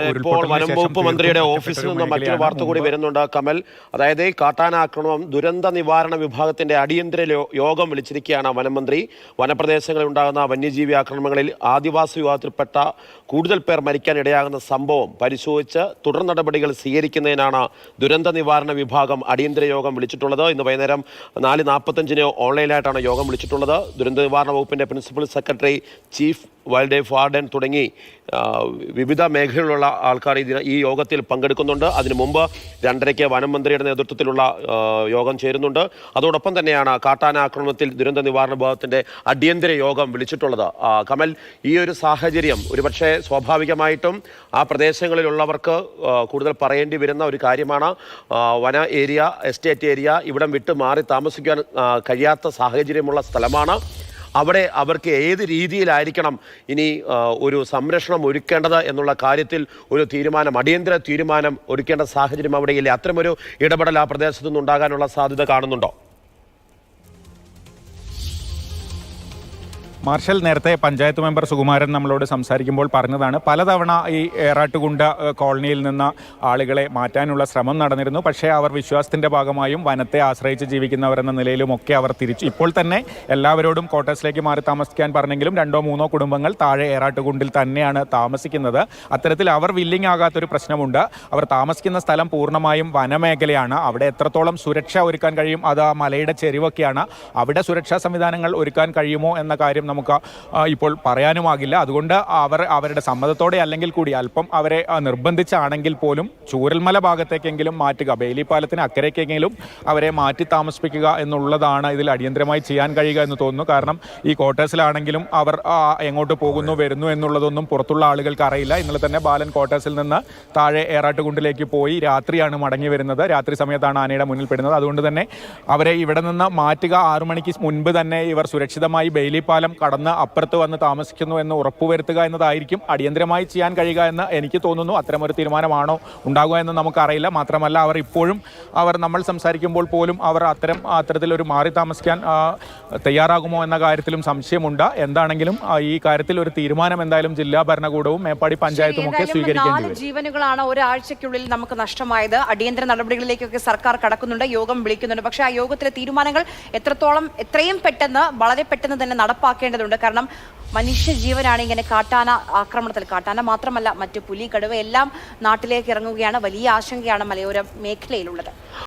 ഇപ്പോൾ വനം വകുപ്പ് മന്ത്രിയുടെ ഓഫീസിൽ നിന്ന് മറ്റൊരു വാർത്ത കൂടി വരുന്നുണ്ട് കമൽ. അതായത് കാട്ടാന ആക്രമണം ദുരന്ത നിവാരണ വിഭാഗത്തിന്റെ അടിയന്തര യോഗം വിളിച്ചിരിക്കുകയാണ് വനം മന്ത്രി. വനപ്രദേശങ്ങളിൽ ഉണ്ടാകുന്ന വന്യജീവി ആക്രമണങ്ങളിൽ ആദിവാസി വിഭാഗത്തിൽപ്പെട്ട കൂടുതൽ പേർ മരിക്കാൻ ഇടയാകുന്ന സംഭവം പരിശോധിച്ച് തുടർ നടപടികൾ സ്വീകരിക്കുന്നതിനാണ് ദുരന്ത നിവാരണ വിഭാഗം അടിയന്തര യോഗം വിളിച്ചിട്ടുള്ളത്. ഇന്ന് വൈകുന്നേരം 4:45 ഓൺലൈനായിട്ടാണ് യോഗം വിളിച്ചിട്ടുള്ളത്. ദുരന്ത നിവാരണ വകുപ്പിന്റെ principal secretary, chief wild life warden തുടങ്ങി വിവിധ മേഖലയിലുള്ള ആൾക്കാർ ഈ യോഗത്തിൽ പങ്കെടുക്കുന്നുണ്ട്. അതിനു മുമ്പ് 2:30 വനം മന്ത്രിയുടെ നേതൃത്വത്തിലുള്ള യോഗം ചേരുന്നുണ്ട്. അതോടൊപ്പം തന്നെയാണ് കാട്ടാന ആക്രമണത്തിൽ ദുരന്ത നിവാരണ വിഭാഗത്തിന്റെ അടിയന്തര യോഗം വിളിച്ചിട്ടുള്ളത്. കമൽ, ഈ ഒരു സാഹചര്യം ഒരുപക്ഷെ സ്വാഭാവികമായിട്ടും ആ പ്രദേശങ്ങളിലുള്ളവർക്ക് കൂടുതൽ പറയേണ്ടി വരുന്ന ഒരു കാര്യമാണ്. വന ഏരിയ, എസ്റ്റേറ്റ് ഏരിയ, ഇവിടം വിട്ട് മാറി താമസിക്കാൻ കഴിയാത്ത സാഹചര്യമുള്ള സ്ഥലമാണ്. അവിടെ അവർക്ക് ഏത് രീതിയിലായിരിക്കണം ഇനി ഒരു സംരക്ഷണം ഒരുക്കേണ്ടത് എന്നുള്ള കാര്യത്തിൽ ഒരു അടിയന്തര തീരുമാനം ഒരുക്കേണ്ട സാഹചര്യം അവിടെയില്ലേ? അത്തരമൊരു ഇടപെടൽ ആ പ്രദേശത്തു നിന്നുണ്ടാകാനുള്ള സാധ്യത കാണുന്നുണ്ടോ? മാർഷൽ, നേരത്തെ പഞ്ചായത്ത് മെമ്പർ സുകുമാരൻ നമ്മളോട് സംസാരിക്കുമ്പോൾ പറഞ്ഞതാണ്, പലതവണ ഈ ഏറാട്ടുകുണ്ട കോളനിയിൽ നിന്ന് ആളുകളെ മാറ്റാനുള്ള ശ്രമം നടന്നിരുന്നു. പക്ഷേ അവർ വിശ്വാസത്തിൻ്റെ ഭാഗമായും വനത്തെ ആശ്രയിച്ച് ജീവിക്കുന്നവരെന്ന നിലയിലുമൊക്കെ അവർ തിരിച്ചു. ഇപ്പോൾ തന്നെ എല്ലാവരോടും ക്വാർട്ടേഴ്സിലേക്ക് മാറി താമസിക്കാൻ പറഞ്ഞെങ്കിലും 2-3 കുടുംബങ്ങൾ താഴെ ഏറാട്ടുകുണ്ടിൽ തന്നെയാണ് താമസിക്കുന്നത്. അത്തരത്തിൽ അവർ വില്ലിംഗ് ആകാത്തൊരു പ്രശ്നമുണ്ട്. അവർ താമസിക്കുന്ന സ്ഥലം പൂർണ്ണമായും വനമേഖലയാണ്. അവിടെ എത്രത്തോളം സുരക്ഷ ഒരുക്കാൻ കഴിയും? അത് ആ മലയുടെ ചെരിവൊക്കെയാണ്. അവിടെ സുരക്ഷാ സംവിധാനങ്ങൾ ഒരുക്കാൻ കഴിയുമോ എന്ന കാര്യം നമുക്ക് ഇപ്പോൾ പറയാനുമാകില്ല. അതുകൊണ്ട് അവരുടെ സമ്മതത്തോടെ അല്ലെങ്കിൽ കൂടി അല്പം അവരെ നിർബന്ധിച്ചാണെങ്കിൽ പോലും ചൂരൽമല ഭാഗത്തേക്കെങ്കിലും മാറ്റുക, ബെയിലി പാലത്തിന് അക്കരയ്ക്കെങ്കിലും അവരെ മാറ്റി താമസിപ്പിക്കുക എന്നുള്ളതാണ് ഇതിൽ അടിയന്തരമായി ചെയ്യാൻ കഴിയുക എന്ന് തോന്നുന്നു. കാരണം ഈ ക്വാർട്ടേഴ്സിലാണെങ്കിലും അവർ എങ്ങോട്ട് പോകുന്നു വരുന്നു എന്നുള്ളതൊന്നും പുറത്തുള്ള ആളുകൾക്ക് അറിയില്ല. ഇന്നലെ തന്നെ ബാലൻ ക്വാർട്ടേഴ്സിൽ നിന്ന് താഴെ ഏറാട്ടുകുണ്ടിലേക്ക് പോയി രാത്രിയാണ് മടങ്ങി വരുന്നത്. രാത്രി സമയത്താണ് ആനയുടെ മുന്നിൽ പെടുന്നത്. അതുകൊണ്ട് തന്നെ അവരെ ഇവിടെ നിന്ന് മാറ്റുക. 6 മണിക്ക് മുൻപ് തന്നെ ഇവർ സുരക്ഷിതമായി ബെയിലി പാലം കടന്ന് അപ്പുറത്ത് വന്ന് താമസിക്കുന്നു എന്ന് ഉറപ്പുവരുത്തുക എന്നതായിരിക്കും അടിയന്തരമായി ചെയ്യാൻ കഴിയുക എന്ന് എനിക്ക് തോന്നുന്നു. അത്തരമൊരു തീരുമാനമാണോ ഉണ്ടാകുക എന്ന് നമുക്കറിയില്ല. മാത്രമല്ല നമ്മൾ സംസാരിക്കുമ്പോൾ പോലും അവർ അത്തരത്തിലൊരു മാറി താമസിക്കാൻ തയ്യാറാകുമോ എന്ന കാര്യത്തിലും സംശയമുണ്ട്. എന്താണെങ്കിലും ഈ കാര്യത്തിൽ ഒരു തീരുമാനം എന്തായാലും ജില്ലാ ഭരണകൂടവും മേപ്പാടി പഞ്ചായത്തും ഒക്കെ സ്വീകരിക്കേണ്ടി വരും. ജീവനുകളാണ് ഒരാഴ്ചയ്ക്കുള്ളിൽ നമുക്ക് നഷ്ടമായത്. അടിയന്തര നടപടികളിലേക്കൊക്കെ സർക്കാർ കടക്കുന്നുണ്ട്, യോഗം വിളിക്കുന്നുണ്ട്. പക്ഷേ ആ യോഗത്തിലെ തീരുമാനങ്ങൾ എത്രയും പെട്ടെന്ന്, വളരെ പെട്ടെന്ന് തന്നെ നടപ്പാക്കേണ്ടതുണ്ട്. കാരണം മനുഷ്യജീവനാണ് ഇങ്ങനെ കാട്ടാന ആക്രമണത്തിൽ, കാട്ടാന മാത്രമല്ല മറ്റു പുലി, കടുവ എല്ലാം നാട്ടിലേക്ക് ഇറങ്ങുകയാണ്. വലിയ ആശങ്കയാണ് മലയോര മേഖലയിലുള്ളത്.